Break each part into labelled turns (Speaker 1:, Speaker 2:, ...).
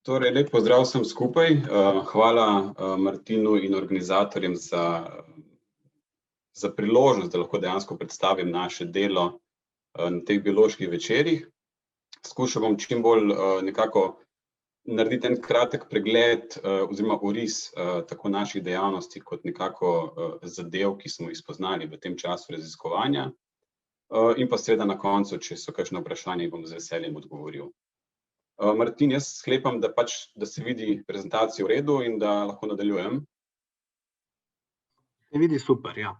Speaker 1: Torej, lep pozdrav vsem skupaj. Hvala Martinu in organizatorjem za priložnost, da lahko dejansko predstavim naše delo na teh bioloških večerih. Skušal bom čim bolj nekako narediti en kratek pregled oziroma oris tako naših dejavnosti kot nekako zadev, ki smo jih spoznali v tem času raziskovanja. In pa seveda na koncu, če so kakšne vprašanja, bom z veseljem odgovoril. Martin, jaz sklepam, da se vidi prezentacijo v redu in da lahko nadaljujem.
Speaker 2: Se vidi super, ja.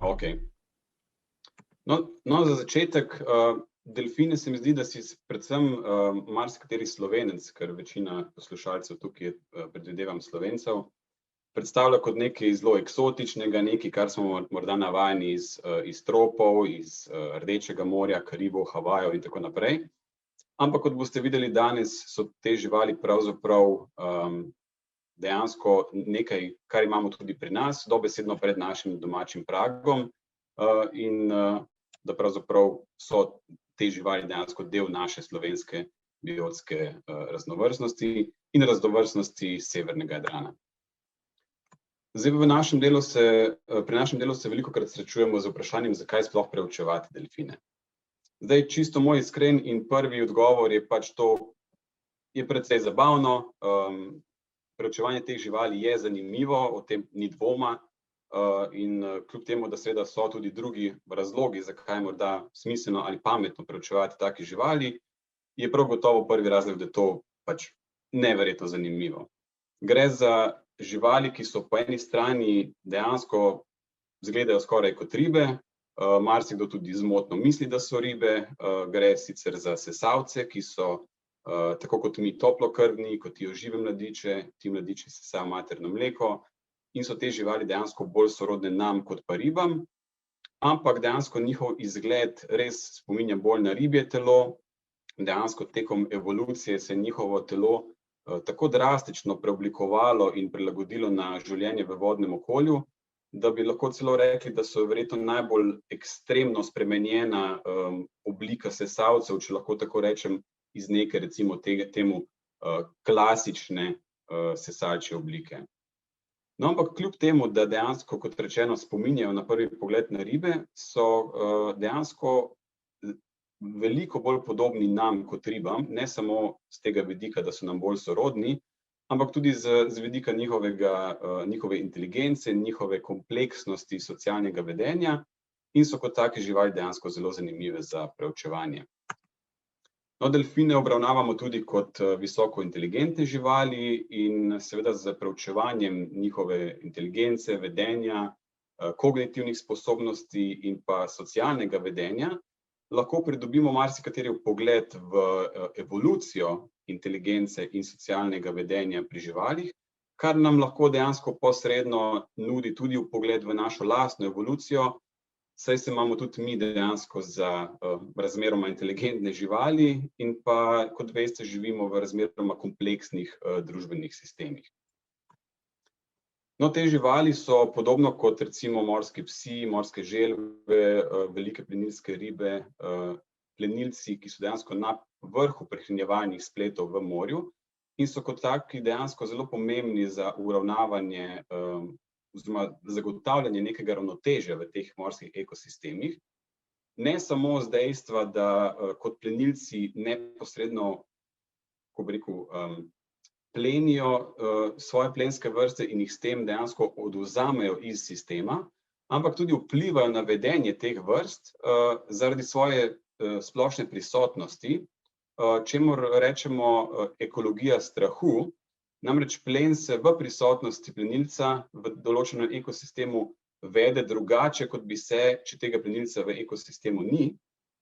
Speaker 1: Ok. No, za začetek, delfine se mi zdi, da si predvsem marsikateri Slovenec, ker večina poslušalcev tukaj predvidevam Slovencev, predstavlja kot nekaj zelo eksotičnega, nekaj, kar smo morda navajeni iz tropov, iz Rdečega morja, Karibov, Havajev in tako naprej. Ampak kot boste videli danes, so te živali pravzaprav dejansko nekaj, kar imamo tudi pri nas, dobesedno pred našim domačim pragom, in da pravzaprav so te živali dejansko del naše slovenske biotske raznovrstnosti in raznovrstnosti severnega Jadrana. Zdaj, pri našem delu se velikokrat srečujemo z vprašanjem, zakaj sploh preučevati delfine. Zdaj, čisto moj iskren in prvi odgovor je to, je precej zabavno. Preučevanje teh živali je zanimivo, o tem ni dvoma, in kljub temu, da seveda so tudi drugi razlogi, zakaj je morda smiselno ali pametno preučevati take živali, je prav gotovo prvi razlog, da je to neverjetno zanimivo. Gre za živali, ki so po eni strani dejansko izgledajo skoraj kot ribe, marsikdo tudi zmotno misli, da so ribe, gre sicer za sesalce, ki so tako kot mi toplokrvni, kotijo žive mladiče, ti mladiči sesajo materno mleko in so te živali dejansko bolj sorodne nam kot pa ribam, ampak dejansko njihov izgled res spominja bolj na ribje telo. Dejansko tekom evolucije se je njihovo telo tako drastično preoblikovalo in prilagodilo na življenje v vodnem okolju, da bi lahko celo rekli, da so verjetno najbolj ekstremno spremenjena oblika sesalcev, če lahko tako rečem, iz neke recimo temu klasične sesalčje oblike. No, ampak kljub temu, da dejansko, kot rečeno, spominjajo na prvi pogled na ribe, so dejansko veliko bolj podobni nam kot ribam, ne samo z tega vidika, da so nam bolj sorodni, ampak tudi z vidika njihove inteligence, njihove kompleksnosti socialnega vedenja in so kot take živali dejansko zelo zanimive za preučevanje. No, delfine obravnavamo tudi kot visoko inteligentne živali in seveda z preučevanjem njihove inteligence, vedenja, kognitivnih sposobnosti in pa socialnega vedenja lahko pridobimo marsikateri vpogled v evolucijo inteligence in socialnega vedenja pri živalih, kar nam lahko dejansko posredno nudi tudi vpogled v našo lastno evolucijo, saj se imamo tudi mi dejansko za razmeroma inteligentne živali in pa, kot veste, živimo v razmeroma kompleksnih družbenih sistemih. No, te živali so podobno kot recimo morski psi, morske želve, velike plenilske ribe, plenilci, ki so dejansko na vrhu prehranjevalnih spletov v morju in so kot taki dejansko zelo pomembni za uravnavanje oziroma zagotavljanje nekega ravnotežja v teh morskih ekosistemih. Ne samo z dejstva, da kot plenilci neposredno, ko bi rekel, plenijo svoje plenske vrste in jih s tem dejansko odvzamejo iz sistema, ampak tudi vplivajo na vedenje teh vrst zaradi svoje splošne prisotnosti, čemur rečemo ekologija strahu. Namreč plen se v prisotnosti plenilca v določenem ekosistemu vede drugače, kot bi se, če tega plenilca v ekosistemu ni,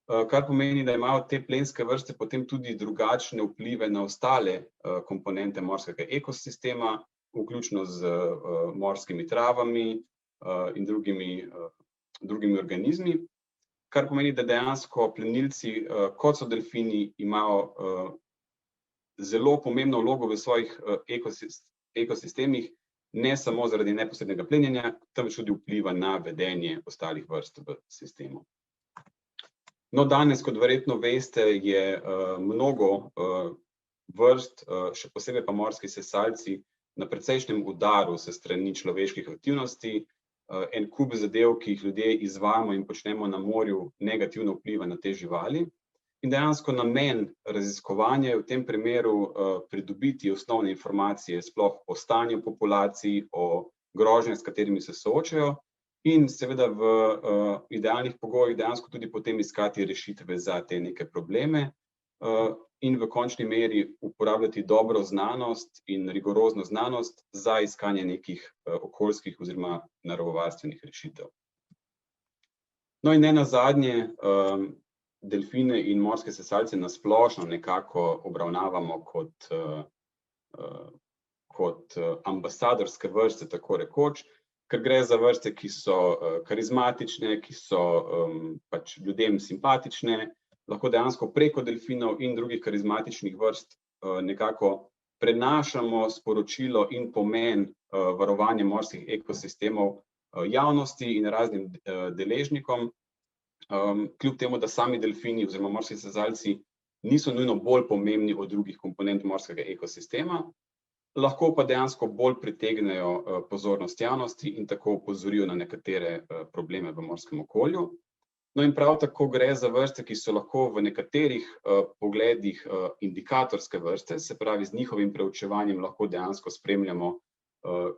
Speaker 1: kar pomeni, da imajo te plenske vrste potem tudi drugačne vplive na ostale komponente morskega ekosistema, vključno z morskimi travami in drugimi organizmi, kar pomeni, da dejansko plenilci, kot so delfini, imajo zelo pomembno vlogo v svojih ekosistemih, ne samo zaradi neposrednega plenjenja, temveč tudi vpliva na vedenje ostalih vrst v sistemu. No, danes, kot verjetno veste, je mnogo vrst, še posebej pa morski sesalci, na precejšnjem udaru se strani človeških aktivnosti. En kup zadev, ki jih ljudje izvajamo in počnemo na morju, negativno vpliva na te živali. In dejansko namen raziskovanja je v tem primeru pridobiti osnovne informacije sploh o stanju populacij, o grožnjah, s katerimi se soočajo, in seveda v idealnih pogojih dejansko tudi potem iskati rešitve za te neke probleme in v končni meri uporabljati dobro znanost in rigorozno znanost za iskanje nekih okoljskih oziroma naravovarstvenih rešitev. No in ne nazadnje, delfine in morske sesalce na splošno nekako obravnavamo kot ambasadorske vrste, tako rekoč, ker gre za vrste, ki so karizmatične, ki so pač ljudem simpatične, lahko dejansko preko delfinov in drugih karizmatičnih vrst nekako prenašamo sporočilo in pomen varovanja morskih ekosistemov javnosti in raznim deležnikom, kljub temu, da sami delfini oziroma morski sesalci niso nujno bolj pomembni od drugih komponent morskega ekosistema, lahko pa dejansko bolj pritegnejo pozornost javnosti in tako opozorijo na nekatere probleme v morskem okolju. No in prav tako gre za vrste, ki so lahko v nekaterih pogledih indikatorske vrste, se pravi z njihovim preučevanjem lahko dejansko spremljamo,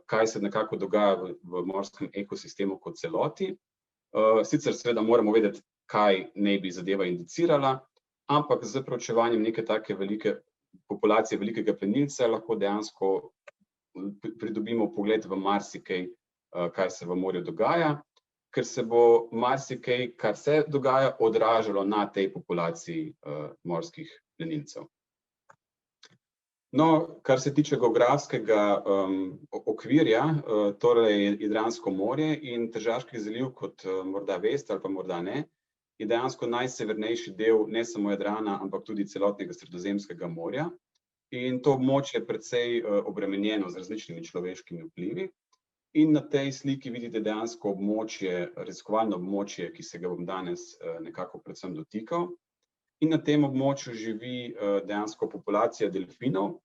Speaker 1: kaj se nekako dogaja v morskem ekosistemu kot celoti. Sicer seveda moramo vedeti, kaj naj bi zadeva indicirala, ampak z preučevanjem neke take velike populacije velikega plenilca lahko dejansko pridobimo pogled v marsikaj, kaj se v morju dogaja, ker se bo marsikaj, kar se dogaja, odražalo na tej populaciji morskih plenilcev. No, kar se tiče geografskega okvirja, torej Jadransko morje in Tržaški zaliv, kot morda veste ali pa morda ne, je dejansko najsevernejši del ne samo Jadrana, ampak tudi celotnega Sredozemskega morja. In to območje je precej obremenjeno z različnimi človeškimi vplivi. In na tej sliki vidite dejansko območje, raziskovalno območje, ki se ga bom danes nekako predvsem dotikal. In na tem območju živi dejansko populacija delfinov,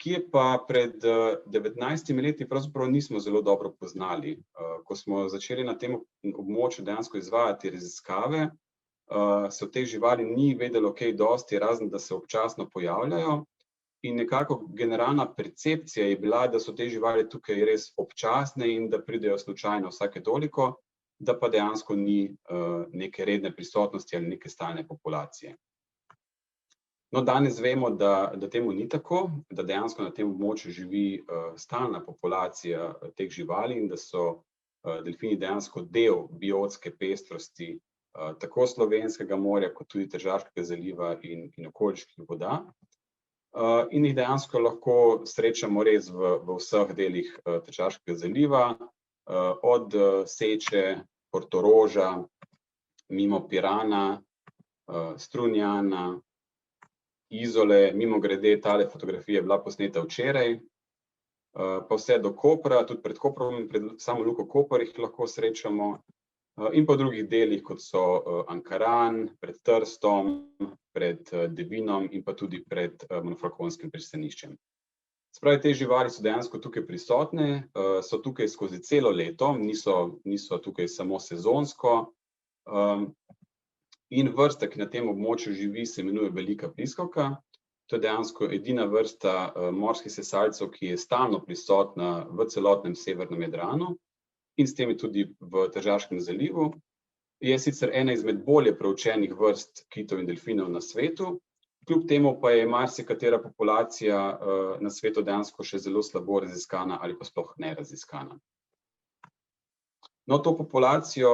Speaker 1: ki je pa pred 19 leti pravzaprav nismo zelo dobro poznali. Ko smo začeli na tem območju dejansko izvajati raziskave, se o teh živali ni vedelo kaj dosti, razen da se občasno pojavljajo. In nekako generalna percepcija je bila, da so te živali tukaj res občasne in da pridejo slučajno vsake toliko, da pa dejansko ni neke redne prisotnosti ali neke stalne populacije. No, danes vemo, da temu ni tako, da dejansko na tem območju živi stalna populacija teh živali in da so delfini dejansko del biotske pestrosti tako Slovenskega morja, kot tudi Tržaškega zaliva in okoliških voda. In jih dejansko lahko srečamo res v vseh delih Tržaškega zaliva, od Seče, Portoroža, mimo Pirana, Strunjana, Izole, mimogrede, tale fotografija je bila posneta včeraj, pa vse do Kopra, tudi pred Koprom, pred samo Luko Koper jih lahko srečamo, in pa v drugih delih, kot so Ankaran, pred Trstom, pred Devinom in pa tudi pred Monfalconskim pristaniščem. Spravi, te živali so dejansko tukaj prisotne, so tukaj skozi celo leto, niso tukaj samo sezonsko. In vrsta, ki na tem območju živi, se imenuje velika pliskavka. To je dejansko edina vrsta morskih sesalcev, ki je stalno prisotna v celotnem severnem Jadranu in s tem tudi v Tržaškem zalivu. Je sicer ena izmed bolje preučenih vrst kitov in delfinov na svetu, kljub temu pa je marsikatera populacija na svetu dejansko še zelo slabo raziskana ali pa sploh neraziskana. No, to populacijo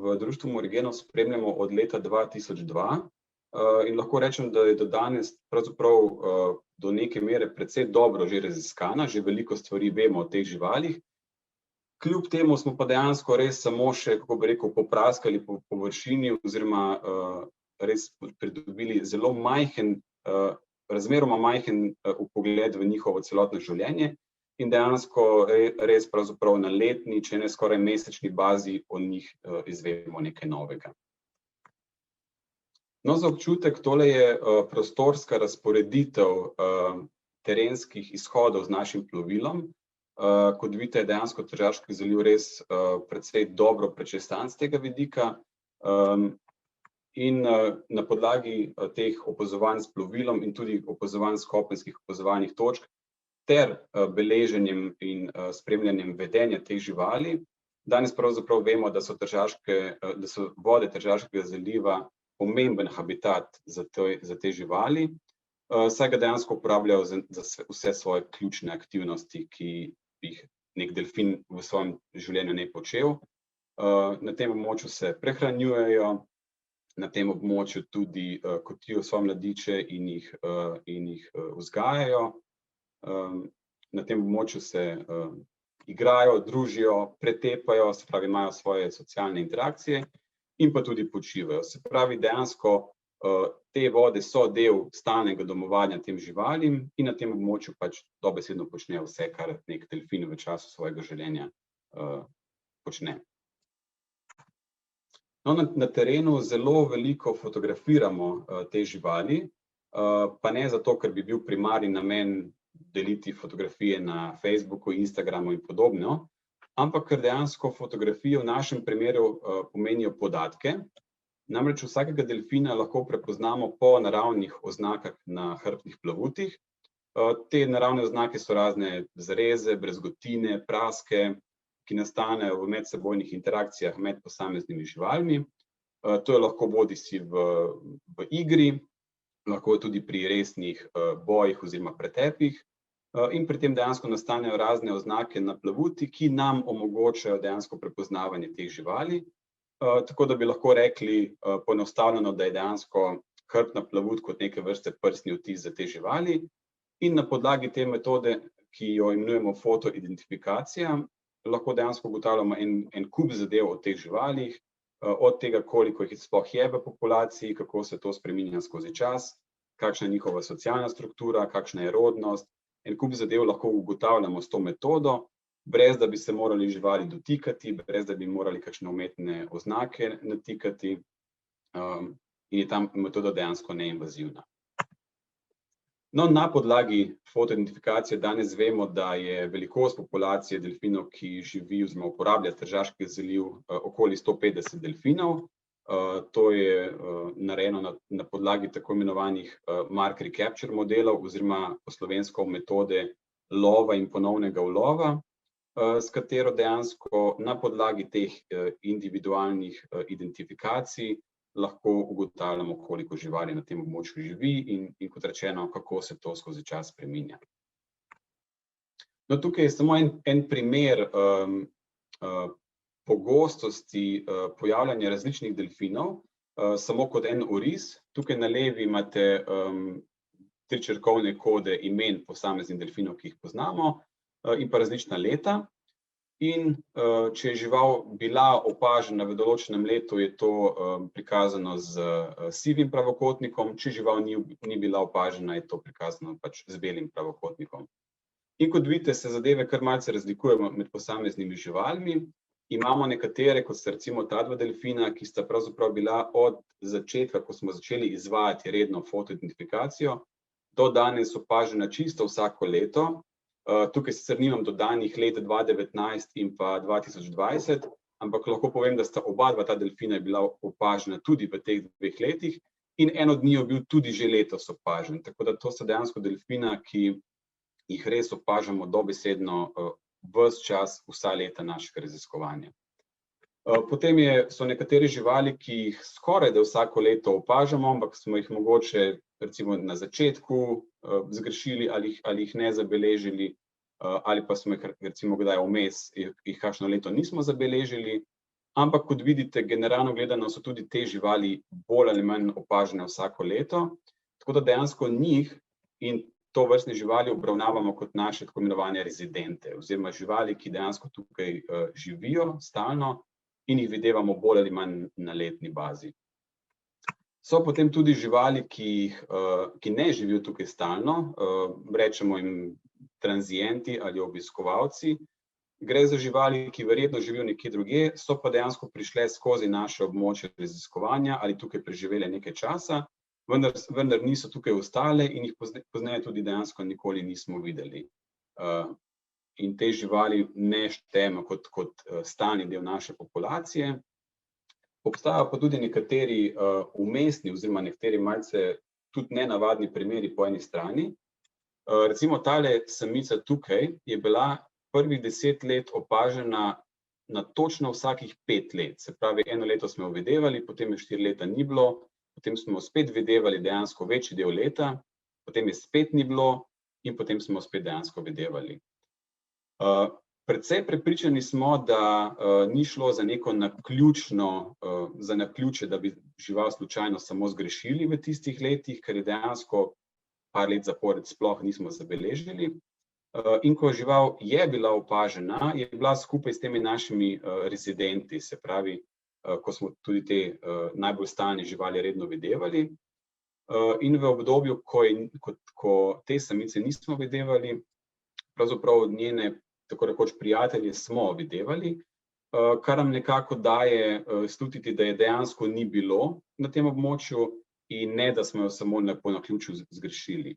Speaker 1: v društvu Morigenov spremljamo od leta 2002 in lahko rečem, da je do danes pravzaprav do neke mere precej dobro že raziskana, že veliko stvari vemo o teh živalih. Kljub temu smo pa dejansko res samo še, kako bi rekel, popraskali po površini oziroma res pridobili zelo majhen, razmeroma majhen vpogled v njihovo celotno življenje. In dejansko res pravzaprav na letni, če ne skoraj mesečni bazi o njih izvemo nekaj novega. No, za občutek, tole je prostorska razporeditev terenskih izhodov z našim plovilom. Kot vidite, je dejansko Tržaški zaliv res precej dobro prečestan z tega vidika. In na podlagi teh opazovanj s plovilom in tudi opazovanj s kopenskih opazovalnih točk ter beleženjem in spremljanjem vedenja teh živali, danes pravzaprav vemo, da so vode Tržaškega zaliva pomemben habitat za te živali, saj ga dejansko uporabljajo za vse svoje ključne aktivnosti, ki jih nek delfin v svojem življenju ne počel. Na tem območju se prehranjujejo, na tem območju tudi kotijo svoje mladiče in jih vzgajajo. Na tem območju se igrajo, družijo, pretepajo, se pravi, imajo svoje socialne interakcije in pa tudi počivajo. Se pravi, dejansko te vode so del stalnega domovanja tem živalim in na tem območju pač dobesedno počnejo vse, kar nek delfin v času svojega življenja počne. No, na terenu zelo veliko fotografiramo te živali, pa ne zato, ker bi bil primarni namen deliti fotografije na Facebooku, Instagramu in podobno, ampak ker dejansko fotografije v našem primeru pomenijo podatke. Namreč vsakega delfina lahko prepoznamo po naravnih oznakah na hrbtnih plavutih. Te naravne oznake so razne zareze, brazgotine, praske, ki nastanejo v medsebojnih interakcijah med posameznimi živalmi. To je lahko bodisi v igri, lahko tudi pri resnih bojih oziroma pretepih. In pri tem dejansko nastanejo razne oznake na plavuti, ki nam omogočajo dejansko prepoznavanje teh živali. Tako da bi lahko rekli poenostavljeno, da je dejansko hrbtna plavut kot neke vrste prstni odtis za te živali. In na podlagi te metode, ki jo imenujemo fotoidentifikacija, lahko dejansko ugotavljamo en kup zadev o teh živalih, od tega, koliko jih sploh je v populaciji, kako se to spreminja skozi čas, kakšna je njihova socialna struktura, kakšna je rodnost. En kup zadev lahko ugotavljamo s to metodo, brez da bi se morali živali dotikati, brez da bi morali kakšne umetne oznake natikati, in je ta metoda dejansko neinvazivna. No, na podlagi fotoidentifikacije danes vemo, da je velikost populacije delfinov, ki živi oziroma uporablja Tržaški zaliv, okoli 150 delfinov. To je narejeno na podlagi tako imenovanih mark recapture modelov oziroma po slovensko metode lova in ponovnega ulova, s katero dejansko na podlagi teh individualnih identifikacij lahko ugotavljamo, koliko živali na tem območju živi in kot rečeno, kako se to skozi čas spreminja. No, tukaj je samo en primer pogostosti pojavljanja različnih delfinov, samo kot en oris. Tukaj na levi imate 3 črkovne kode imen posameznih delfinov, ki jih poznamo, in pa različna leta. In če je žival bila opažena v določenem letu, je to prikazano z sivim pravokotnikom, če žival ni bila opažena, je to prikazano pač z belim pravokotnikom. In kot vidite, se zadeve kar malce razlikujejo med posameznimi živalmi. Imamo nekatere, kot sta recimo ta 2 delfina, ki sta pravzaprav bila od začetka, ko smo začeli izvajati redno fotoidentifikacijo, do danes opažena čisto vsako leto. Tukaj sicer nimam dodanih let 2019 in pa 2020, ampak lahko povem, da sta oba ta delfina bila opažena tudi v teh 2 letih in en od njih je bil tudi že letos opažen. Tako da to so dejansko delfina, ki jih res opažamo dobesedno ves čas, vsa leta našega raziskovanja. Potem so nekatere živali, ki jih skoraj da vsako leto opažamo, ampak smo jih mogoče recimo na začetku zgrešili ali jih ne zabeležili, ali pa smo jih recimo kdaj vmes jih kakšno leto nismo zabeležili. Ampak kot vidite, generalno gledano so tudi te živali bolj ali manj opažene vsako leto, tako da dejansko njih in tovrstne živali obravnavamo kot naše tako imenovane rezidente oziroma živali, ki dejansko tukaj živijo stalno in jih videvamo bolj ali manj na letni bazi. So potem tudi živali, ki ne živijo tukaj stalno, rečemo jim tranzienti ali obiskovalci. gre za živali, ki verjetno živijo nekje drugje, so pa dejansko prišle skozi naše območje raziskovanja ali tukaj preživele nekaj časa, vendar niso tukaj ostale in jih pozneje tudi dejansko nikoli nismo videli. In te živali ne štejemo kot stalni del naše populacije. Obstajajo pa tudi nekateri vmesni oziroma nekateri malce tudi nenavadni primeri po eni strani. Recimo tale samica tukaj je bila prvih 10 let opažena na točno vsakih 5 let. Se pravi, 1 leto smo jo videvali, potem je 4 leta ni bilo, potem smo jo spet videvali dejansko večji del leta, potem je spet ni bilo in potem smo jo spet dejansko videvali. Precej prepričani smo, da ni šlo za neko naključje, da bi žival slučajno samo zgrešili v tistih letih, ker je dejansko par let zapored sploh nismo zabeležili. In ko žival je bila opažena, je bila skupaj s temi našimi rezidenti, se pravi, ko smo tudi te najbolj stalne živali redno videvali. In v obdobju, ko te samice nismo videvali, pravzaprav njene tako rekoč prijatelje smo videvali, kar nam nekako daje slutiti, da je dejansko ni bilo na tem območju in ne, da smo jo samo po naključju zgrešili.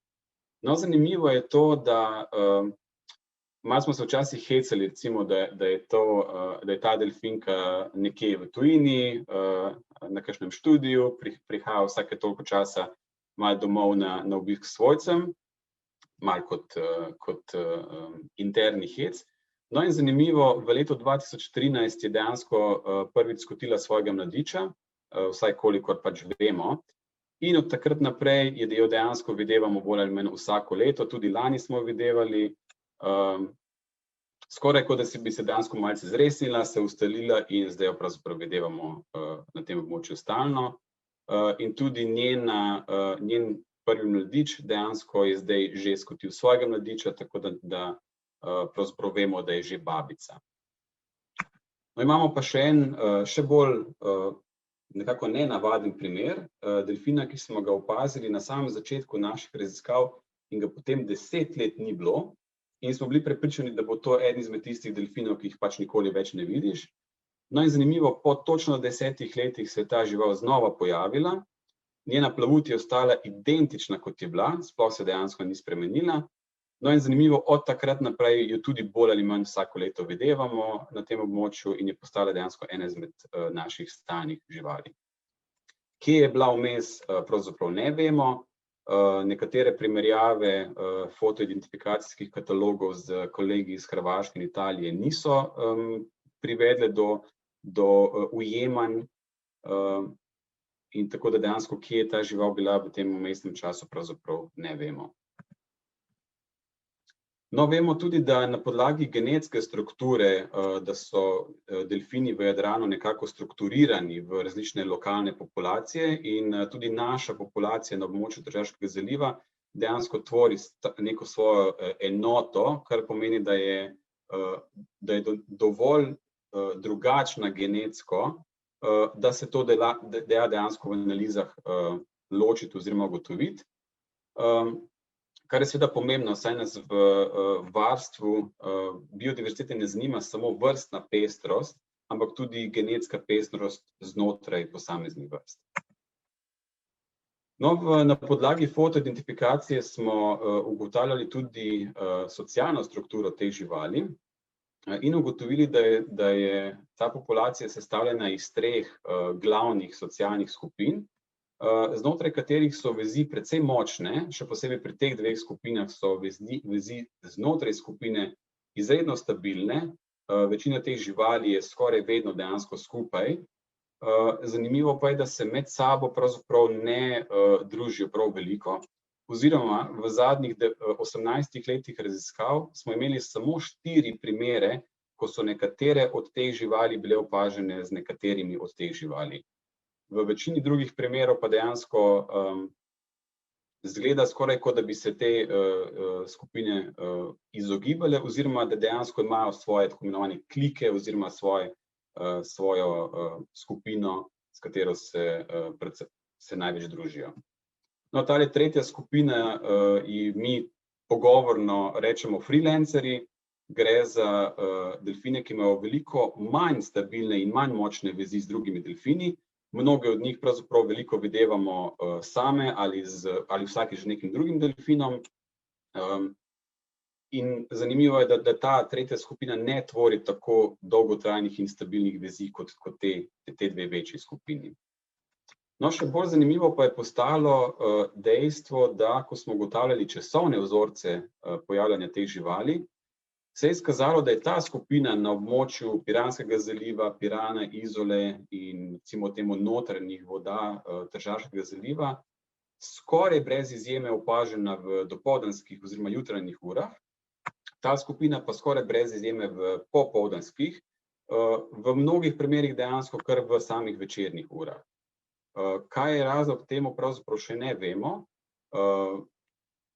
Speaker 1: No, zanimivo je to, da malo smo se včasih hecali, recimo, da je ta delfinka nekje v tujini, na kakšnem študiju, prihaja vsake toliko časa malo domov na obisk svojcem, malo kot interni hec. No in zanimivo, v letu 2013 je dejansko prvič skotila svojega mladiča, vsaj kolikor pač vemo, in od takrat naprej jo dejansko videvamo bolj ali manj vsako leto, tudi lani smo videvali, skoraj kot da bi se dejansko malce zresnila, se ustalila in zdaj jo pravzaprav videvamo na tem območju stalno. In tudi njen prvi mladič dejansko je zdaj že skotil svojega mladiča, tako da pravzaprav vemo, da je že babica. No, imamo pa še en, še bolj nekako nenavaden primer delfina, ki smo ga opazili na samem začetku naših raziskav in ga potem 10 let ni bilo in smo bili prepričani, da bo to eden izmed tistih delfinov, ki jih pač nikoli več ne vidiš. No in zanimivo, po točno 10 letih se je ta žival znova pojavila, njena plavut je ostala identična, kot je bila, sploh se dejansko ni spremenila. No in zanimivo, od takrat naprej jo tudi bolj ali manj vsako leto videvamo na tem območju in je postala dejansko ena izmed naših stalnih živali. Kje je bila vmes, pravzaprav ne vemo. Nekatere primerjave fotoidentifikacijskih katalogov z kolegi iz Hrvaške in Italije niso privedle do ujemanj in tako da dejansko, kje je ta žival bila v tem vmesnem času, pravzaprav ne vemo. No, vemo tudi, da na podlagi genetske strukture, da so delfini v Jadranu nekako strukturirani v različne lokalne populacije in tudi naša populacija na območju Tržaškega zaliva dejansko tvori neko svojo enoto, kar pomeni, da je dovolj drugačna genetsko, da se to da dejansko v analizah ločiti oziroma ugotoviti. Kar je seveda pomembno, saj nas v varstvu biodiverzitete ne zanima samo vrstna pestrost, ampak tudi genetska pestrost znotraj posameznih vrst. No, na podlagi fotoidentifikacije smo ugotavljali tudi socialno strukturo teh živali in ugotovili, da je ta populacija sestavljena iz 3 glavnih socialnih skupin, znotraj katerih so vezi precej močne, še posebej pri teh 2 skupinah so vezi znotraj skupine izredno stabilne, večina teh živali je skoraj vedno dejansko skupaj. Zanimivo pa je, da se med sabo pravzaprav ne družijo prav veliko, oziroma v zadnjih 18 letih raziskav smo imeli samo 4 primere, ko so nekatere od teh živali bile opažene z nekaterimi od teh živali. V večini drugih primerov pa dejansko zgleda skoraj, kot da bi se te skupine izogibale, oziroma da dejansko imajo svoje tako imenovane klike oziroma svojo skupino, s katero se največ družijo. No, tale tretja skupina, mi pogovorno rečemo freelancerji, gre za delfine, ki imajo veliko manj stabilne in manj močne vezi z drugimi delfini. Mnoge od njih pravzaprav veliko videvamo same ali vsakič z nekim drugim delfinom. In zanimivo je, da ta tretja skupina ne tvori tako dolgotrajnih in stabilnih vezi kot te dve večji skupini. No, še bolj zanimivo pa je postalo dejstvo, da ko smo ugotavljali časovne vzorce pojavljanja teh živali, se je izkazalo, da je ta skupina na območju Piranskega zaliva, Pirana, Izole in recimo temu notranjih voda Tržaškega zaliva skoraj brez izjeme opažena v dopoldanskih oziroma jutranjih urah, ta skupina pa skoraj brez izjeme v popoldanskih, v mnogih primerih dejansko kar v samih večernih urah. Kaj je razlog temu, pravzaprav še ne vemo,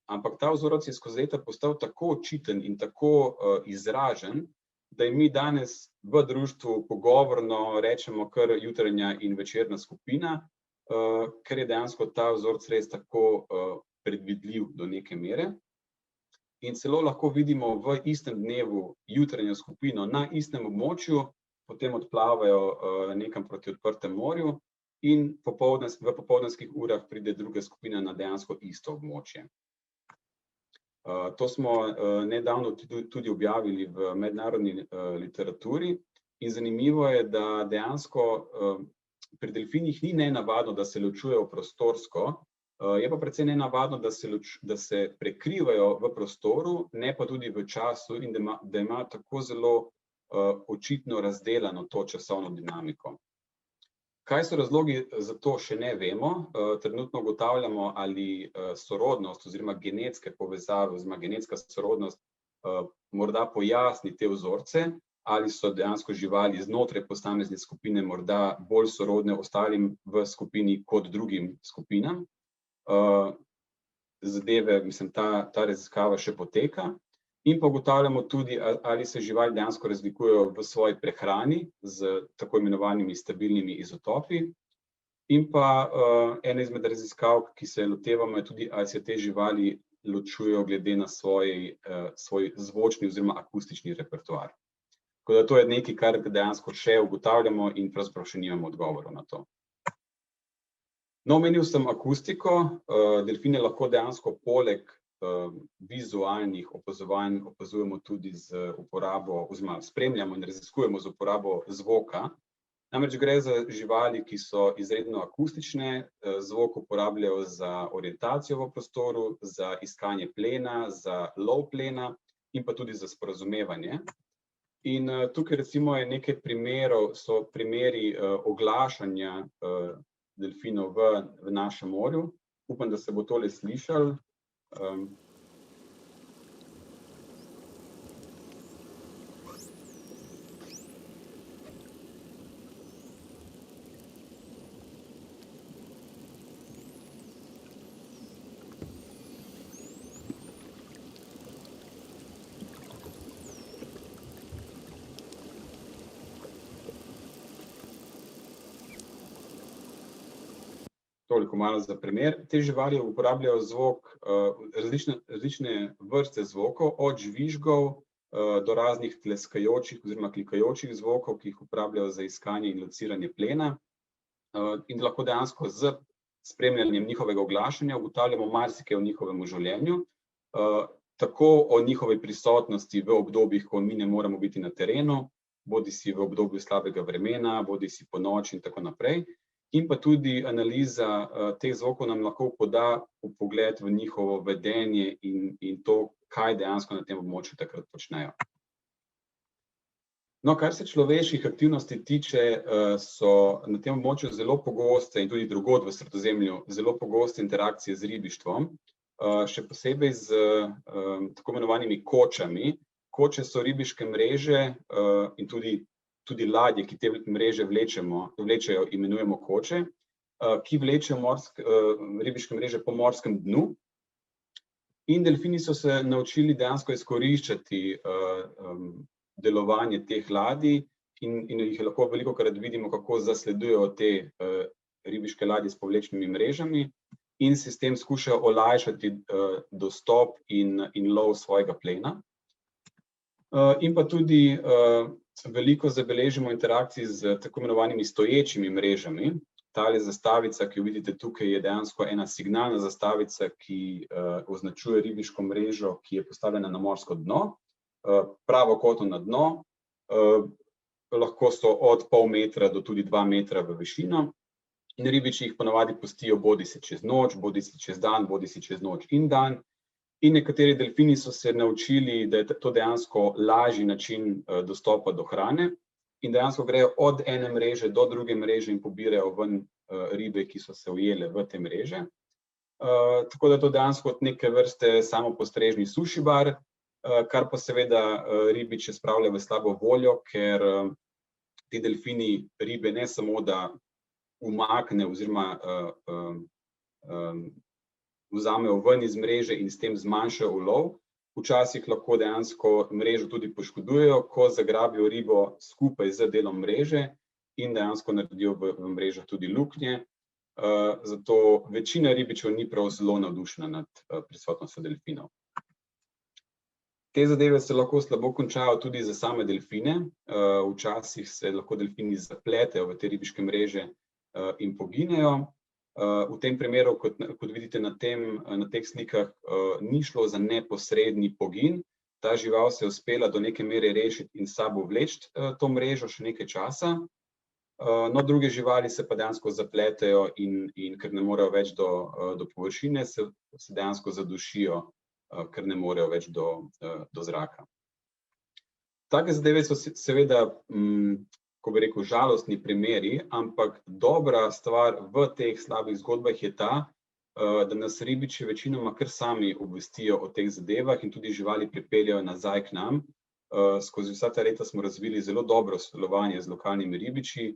Speaker 1: ampak ta vzorec je skozi leta postal tako očiten in tako izražen, da mi danes v društvu pogovorno rečemo kar jutranja in večerna skupina, ker je dejansko ta vzorec res tako predvidljiv do neke mere. In celo lahko vidimo v istem dnevu jutranjo skupino na istem območju, potem odplavajo nekam proti odprtemu morju in v popoldanskih urah pride druga skupina na dejansko isto območje. To smo nedavno tudi objavili v mednarodni literaturi in zanimivo je, da dejansko pri delfinih ni nenavadno, da se ločujejo prostorsko, je pa precej nenavadno, da se prekrivajo v prostoru, ne pa tudi v času in da ima tako zelo očitno razdelano to časovno dinamiko. Kaj so razlogi za to, še ne vemo. Trenutno ugotavljamo, ali sorodnost oziroma genetske povezave oziroma genetska sorodnost morda pojasni te vzorce, ali so dejansko živali znotraj posamezne skupine morda bolj sorodne ostalim v skupini kot drugim skupinam. Zadeve, ta raziskava še poteka in pa ugotavljamo tudi, ali se živali dejansko razlikujejo v svoji prehrani z tako imenovanimi stabilnimi izotopi. In pa ena izmed raziskav, ki se lotevamo, je tudi, ali se te živali ločujejo glede na svoj zvočni oziroma akustični repertoar. Tako da to je nekaj, kar dejansko še ugotavljamo in pravzaprav še nimamo odgovorov na to. No, omenil sem akustiko. Delfine lahko dejansko poleg vizualnih opazovanj opazujemo tudi z uporabo, oziroma spremljamo in raziskujemo z uporabo zvoka. Namreč gre za živali, ki so izredno akustične, zvok uporabljajo za orientacijo v prostoru, za iskanje plena, za lov plena in pa tudi za sporazumevanje. In tukaj recimo je nekaj primerov, so primeri oglašanja delfinov v našem morju. Upam, da se bo tole slišalo. Toliko malo za primer. Te živali uporabljajo zvok, različne vrste zvokov, od žvižgov do raznih tleskajočih oziroma klikajočih zvokov, ki jih uporabljajo za iskanje in lociranje plena. In lahko dejansko z spremljanjem njihovega oglašanja ugotavljamo marsikaj o njihovem življenju, tako o njihovi prisotnosti v obdobjih, ko mi ne moremo biti na terenu, bodisi v obdobju slabega vremena, bodisi ponoči in tako naprej. In pa tudi analiza teh zvokov nam lahko poda vpogled v njihovo vedenje in to, kaj dejansko na tem območju takrat počnejo. No, kar se človeških aktivnosti tiče, so na tem območju zelo pogoste in tudi drugod v Sredozemlju zelo pogoste interakcije z ribištvom, še posebej z tako imenovanimi kočami. Koče so ribiške mreže in tudi ladje, ki te mreže vlečejo, imenujemo koče, ki vlečejo ribiške mreže po morskem dnu. In delfini so se naučili dejansko izkoriščati delovanje teh ladij in jih lahko velikokrat vidimo, kako zasledujejo te ribiške ladje s povlečnimi mrežami in si s tem skušajo olajšati dostop in lov svojega plena. In pa tudi veliko zabeležimo interakcij z tako imenovanimi stoječimi mrežami. Tale zastavica, ki jo vidite tukaj, je dejansko ena signalna zastavica, ki označuje ribiško mrežo, ki je postavljena na morsko dno, pravokotno na dno, lahko so od pol metra do tudi 2 metra v višino. In ribiči jih ponavadi pustijo bodisi čez noč, bodisi čez dan, bodisi čez noč in dan. In nekateri delfini so se naučili, da je to dejansko lažji način dostopa do hrane in dejansko grejo od ene mreže do druge mreže in pobirajo ven ribe, ki so se ujele v te mreže. Tako da to dejansko neke vrste samopostrežni suši bar, kar pa seveda ribiče spravlja v slabo voljo, ker ti delfini ribe ne samo, da umakne oziroma vzamejo ven iz mreže in s tem zmanjšajo ulov, včasih lahko dejansko mrežo tudi poškodujejo, ko zagrabijo ribo skupaj z delom mreže in dejansko naredijo v mrežah tudi luknje. Zato večina ribičev ni prav zelo navdušena nad prisotnostjo delfinov. Te zadeve se lahko slabo končajo tudi za same delfine. Včasih se lahko delfini zapletejo v te ribiške mreže in poginejo. V tem primeru, kot vidite na teh slikah, ni šlo za neposredni pogin. Ta žival se je uspela do neke mere rešiti in s sabo vleči to mrežo še nekaj časa. No, druge živali se pa dejansko zapletejo in ker ne morejo več do površine, se dejansko zadušijo, ker ne morejo več do zraka. Take zadeve so seveda, ko bi rekel, žalostni primeri, ampak dobra stvar v teh slabih zgodbah je ta, da nas ribiči večinoma kar sami obvestijo o teh zadevah in tudi živali pripeljejo nazaj k nam. Skozi vsa ta leta smo razvili zelo dobro sodelovanje z lokalnimi ribiči,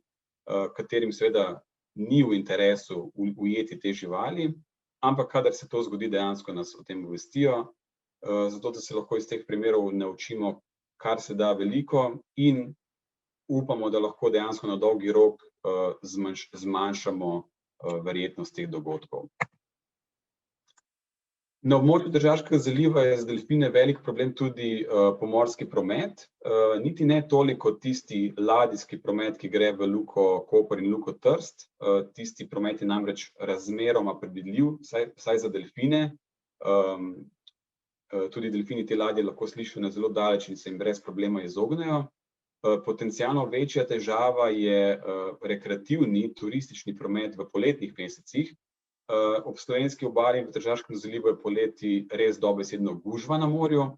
Speaker 1: katerim seveda ni v interesu ujeti te živali, ampak kadar se to zgodi, dejansko nas o tem obvestijo, zato da se lahko iz teh primerov naučimo kar se da veliko in upamo, da lahko dejansko na dolgi rok zmanjšamo verjetnost teh dogodkov. Na območju Tržaškega zaliva je za delfine velik problem tudi pomorski promet, niti ne toliko tisti ladijski promet, ki gre v Luko Koper in Luko Trst. Tisti promet je namreč razmeroma predvidljiv, vsaj za delfine. Tudi delfini te ladje lahko slišijo na zelo daleč in se jim brez problema izognejo. Potencialno večja težava je rekreativni turistični promet v poletnih mesecih. Ob slovenski obali in v Tržaškem zalivu je poleti res dobesedno gužva na morju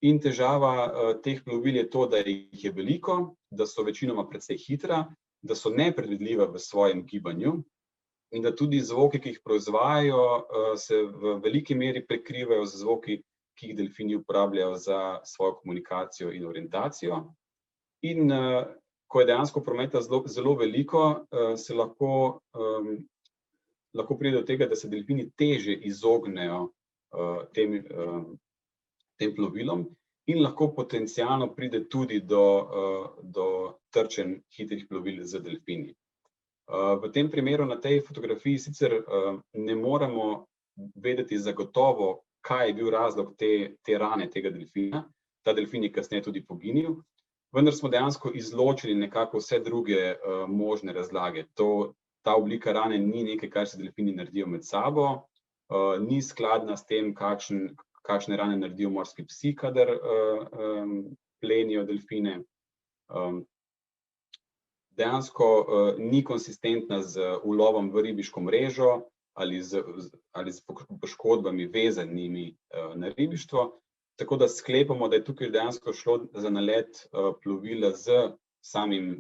Speaker 1: in težava teh plovil je to, da jih je veliko, da so večinoma precej hitra, da so nepredvidljiva v svojem gibanju in da tudi zvoki, ki jih proizvajajo, se v veliki meri prekrivajo z zvoki, ki jih delfini uporabljajo za svojo komunikacijo in orientacijo. In ko je dejansko prometa zelo veliko, se lahko pride do tega, da se delfini težje izognejo tem plovilom in lahko potencialno pride tudi do trčenj hitrih plovil z delfini. V tem primeru na tej fotografiji sicer ne moremo vedeti zagotovo, kaj je bil razlog te rane tega delfina. Ta delfin je kasneje tudi poginil. Vendar smo dejansko izločili nekako vse druge možne razlage. Ta oblika rane ni nekaj, kar se delfini naredijo med sabo, ni skladna s tem, kakšne rane naredijo morski psi, kadar plenijo delfine. Dejansko ni konsistentna z ulovom v ribiško mrežo ali z poškodbami vezanimi na ribištvo. Tako da sklepamo, da je tukaj dejansko šlo za nalet plovila z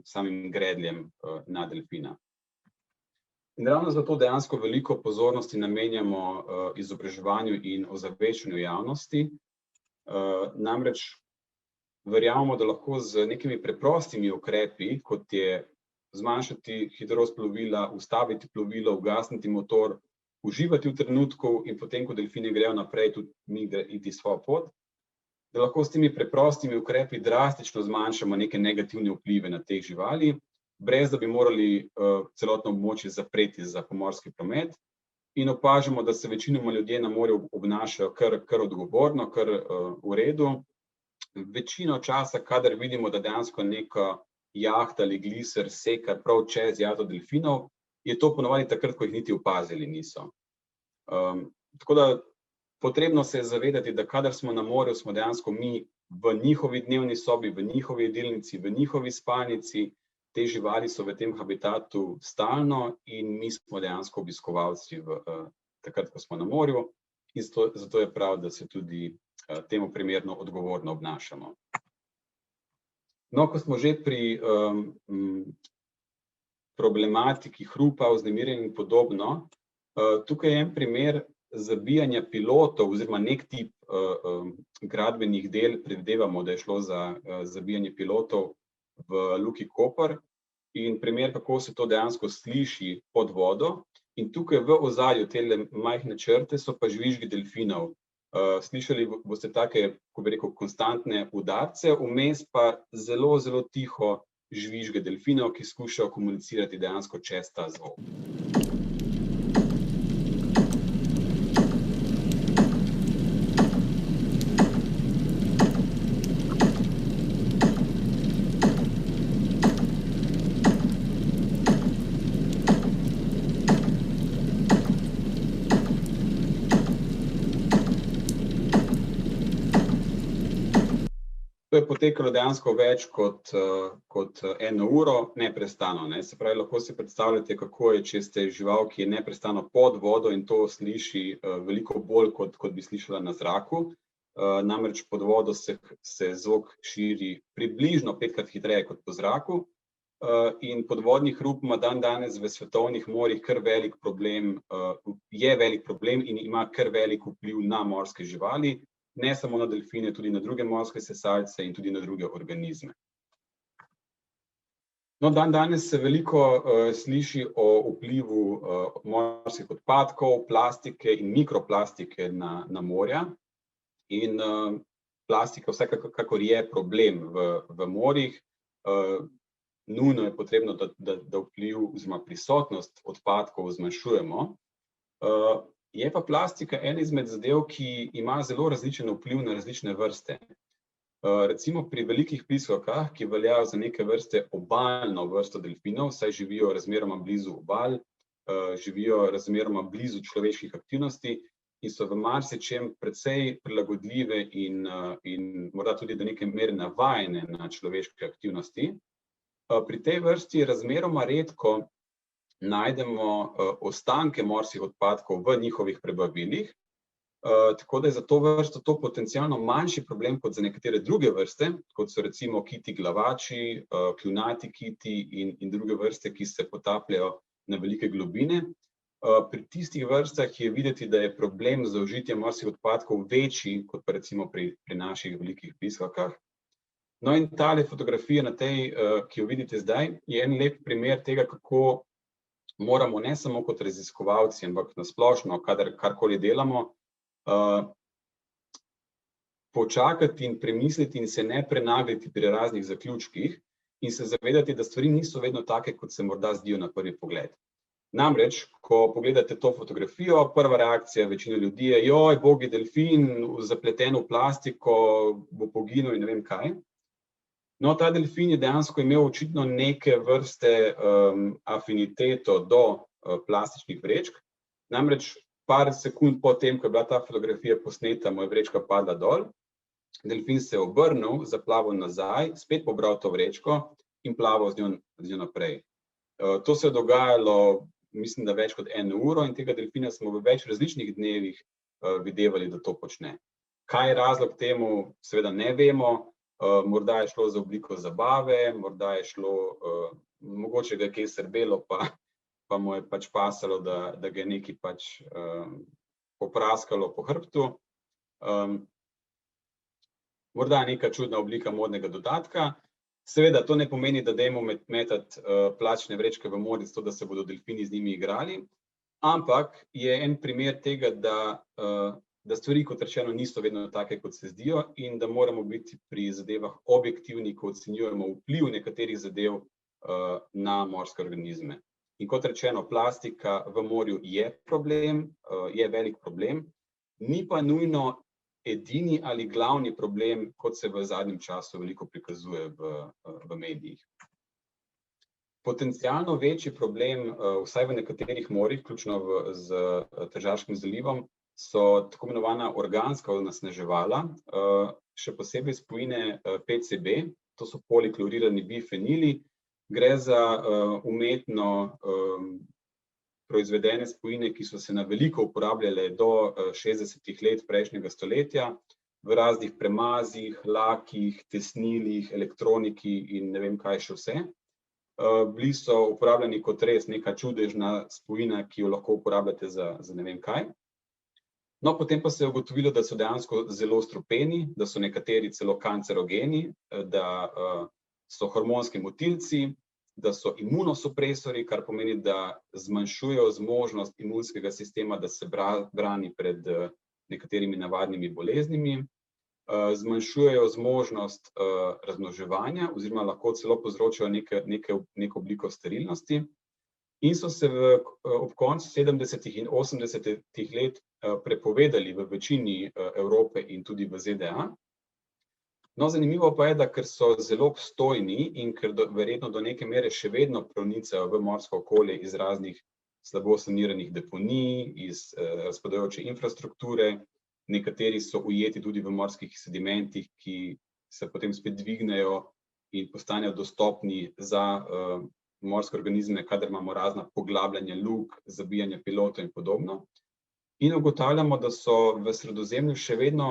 Speaker 1: samim gredljem na delfina. In ravno zato dejansko veliko pozornosti namenjamo izobraževanju in ozaveščanju javnosti. Namreč verjamemo, da lahko z nekimi preprostimi ukrepi, kot je zmanjšati hitrost plovila, ustaviti plovilo, ugasniti motor, uživati v trenutku in potem, ko delfini grejo naprej, tudi mi iti svojo pot, da lahko s temi preprostimi ukrepi drastično zmanjšamo neke negativne vplive na teh živali, brez da bi morali celotno območje zapreti za pomorski promet. In opažamo, da se večinoma ljudje na morju obnašajo kar odgovorno, kar v redu. večino časa, kadar vidimo, da dejansko neka jahta ali gliser seka prav čez jahto delfinov, je to ponovadi takrat, ko jih niti opazili niso. Tako da potrebno se je zavedati, da kadar smo na morju, smo dejansko mi v njihovi dnevni sobi, v njihovi jedilnici, v njihovi spalnici, te živali so v tem habitatu stalno in mi smo dejansko obiskovalci takrat, ko smo na morju, in zato je prav, da se tudi temu primerno odgovorno obnašamo. No, ko smo že pri problematiki hrupa, vznemirjenja in podobno, tukaj je en primer zabijanja pilotov oziroma nek tip gradbenih del, predvidevamo, da je šlo za zabijanje pilotov v Luki Koper, in primer, kako se to dejansko sliši pod vodo. In tukaj v ozadju tele majhne črte so pa žvižgi delfinov. Slišali boste take, ko bi rekel, konstantne udarce, vmes pa zelo, zelo tiho žvižge delfinov, ki skušajo komunicirati dejansko čez ta zvok. To je potekalo dejansko več kot 1 uro, neprestano. Se pravi, lahko si predstavljate, kako je, če ste žival, ki je neprestano pod vodo in to sliši veliko bolj, kot bi slišala na zraku. Namreč pod vodo se zvok širi približno 5-krat hitreje kot po zraku. In podvodni hrup ima dandanes v svetovnih morjih kar velik problem, je velik problem in ima kar velik vpliv na morske živali. Ne samo na delfine, tudi na druge morske sesalce in tudi na druge organizme. No, dandanes se veliko sliši o vplivu morskih odpadkov, plastike in mikroplastike na morja. In plastika vsekakor je problem v morjih. Nujno je potrebno, da vpliv oziroma prisotnost odpadkov zmanjšujemo. Je pa plastika ena izmed zadev, ki ima zelo različen vpliv na različne vrste. Recimo pri velikih pliskavkah, ki veljajo za neke vrste obalno vrsto delfinov, saj živijo razmeroma blizu obal, živijo razmeroma blizu človeških aktivnosti in so v marsičem precej prilagodljive in morda tudi do neke mere navajene na človeške aktivnosti. Pri tej vrsti razmeroma redko najdemo ostanke morskih odpadkov v njihovih prebavilih, tako da je za to vrsto to potencialno manjši problem kot za nekatere druge vrste, kot so recimo kiti glavači, kljunati kiti in druge vrste, ki se potapljajo na velike globine. Pri tistih vrstah je videti, da je problem z zaužitjem morskih odpadkov večji kot pa recimo pri naših velikih pliskavkah. No in tale fotografija na tej, ki jo vidite zdaj, je en lep primer tega, kako moramo ne samo kot raziskovalci, ampak na splošno, karkoli delamo, počakati in premisliti in se ne prenagliti pri raznih zaključkih in se zavedati, da stvari niso vedno take, kot se morda zdijo na prvi pogled. Namreč, ko pogledate to fotografijo, prva reakcija večine ljudi je, joj, bogi delfin, zapleten v plastiko, bo poginil in ne vem kaj. No, ta delfin je dejansko imel očitno neke vrste afiniteto do plastičnih vrečk. Namreč par sekund po tem, ko je bila ta fotografija posneta, mu je vrečka padla dol. Delfin se je obrnil, zaplaval nazaj, spet pobral to vrečko in plaval z njo naprej. To se je dogajalo, mislim, da več kot 1 uro in tega delfina smo v več različnih dnevih videvali, da to počne. Kaj je razlog temu, seveda ne vemo. Morda je šlo za obliko zabave, morda je šlo, mogoče ga je kaj srbelo, pa mu je pač pasalo, da ga je nekaj pač popraskalo po hrbtu. Morda neka čudna oblika modnega dodatka. Seveda, to ne pomeni, da dajmo metati plastične vrečke v morje, zato da se bodo delfini z njimi igrali, ampak je en primer tega, da stvari, kot rečeno, niso vedno take, kot se zdijo in da moramo biti pri zadevah objektivni, ko ocenjujemo vpliv nekaterih zadev na morske organizme. In kot rečeno, plastika v morju je problem, je velik problem, ni pa nujno edini ali glavni problem, kot se v zadnjem času veliko prikazuje v medijih. Potencialno večji problem, vsaj v nekaterih morjih, vključno z Tržaškim zalivom, so tako imenovana organska onesnaževala, še posebej spojine PCB, to so poliklorirani bifenili. Gre za umetno proizvedene spojine, ki so se na veliko uporabljale do 60 let prejšnjega stoletja v raznih premazih, lakih, tesnilih, elektroniki in ne vem kaj še vse. Bili so uporabljeni kot res neka čudežna spojina, ki jo lahko uporabljate za ne vem kaj. No, potem pa se je ugotovilo, da so dejansko zelo strupeni, da so nekateri celo kancerogeni, da so hormonski motilci, da so imunosupresori, kar pomeni, da zmanjšujejo zmožnost imunskega sistema, da se brani pred nekaterimi navadnimi boleznimi, zmanjšujejo zmožnost razmnoževanja oziroma lahko celo povzročajo neko obliko sterilnosti. In so se ob koncu 70. in 80. let prepovedali v večini Evrope in tudi v ZDA. No, zanimivo pa je, da ker so zelo obstojni in ker verjetno do neke mere še vedno pronicajo v morsko okolje iz raznih slabo saniranih deponij, iz razpadajoče infrastrukture, nekateri so ujeti tudi v morskih sedimentih, ki se potem spet dvignejo in postanejo dostopni za morske organizme, kadar imamo razna poglabljanja luk, zabijanja pilotov in podobno. In ugotavljamo, da so v Sredozemlju še vedno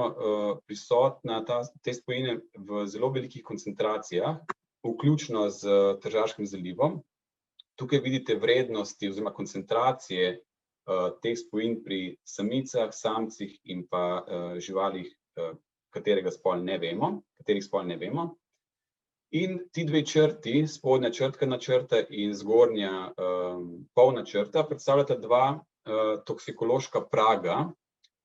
Speaker 1: prisotne te spojine v zelo velikih koncentracijah, vključno z Tržaškim zalivom. Tukaj vidite vrednosti oziroma koncentracije teh spojin pri samicah, samcih in pa živalih, katerih spol ne vemo. In ti dve črti, spodnja črtkana črta in zgornja polna črta, predstavljata dva toksikološka praga.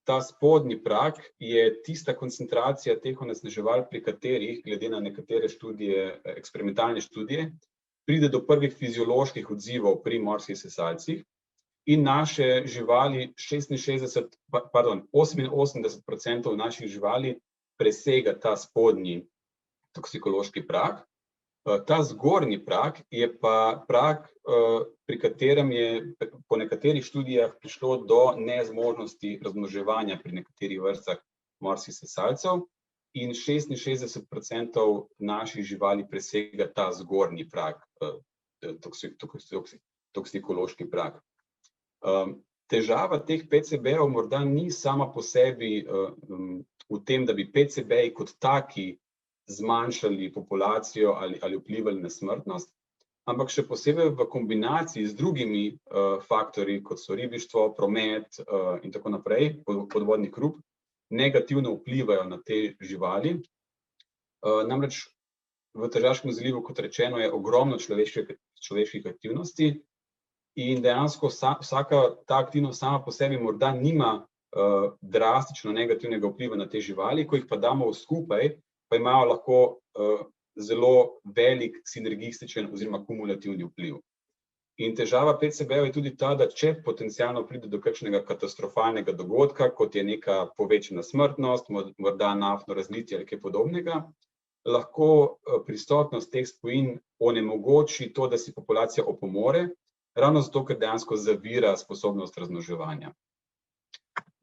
Speaker 1: Ta spodnji prag je tista koncentracija teh onesnaževal, pri katerih, glede na nekatere študije, eksperimentalne študije, pride do prvih fizioloških odzivov pri morskih sesalcih. In naše živali, 88% naših živali presega ta spodnji toksikološki prag. Ta zgornji prag je pa prag, pri katerem je po nekaterih študijah prišlo do nezmožnosti razmnoževanja pri nekaterih vrstah morskih sesalcev in 66% naših živali presega ta zgornji prag, toksikološki prag. Težava teh PCB-jev morda ni sama po sebi v tem, da bi PCB-ji kot taki zmanjšali populacijo ali vplivali na smrtnost, ampak še posebej v kombinaciji z drugimi faktorji, kot so ribištvo, promet in tako naprej, podvodni hrup, negativno vplivajo na te živali. Namreč v Tržaškem zalivu, kot rečeno, je ogromno človeških aktivnosti in dejansko vsaka ta aktivnost sama po sebi morda nima drastično negativnega vpliva na te živali, ko jih pa damo skupaj, pa imajo lahko zelo velik sinergističen oziroma kumulativni vpliv. In težava PCB-jev je tudi ta, da če potencialno pride do kakšnega katastrofalnega dogodka, kot je neka povečana smrtnost, morda naftno razlitje ali kaj podobnega, lahko prisotnost teh spojin onemogoči to, da si populacija opomore, ravno zato, ker dejansko zavira sposobnost razmnoževanja.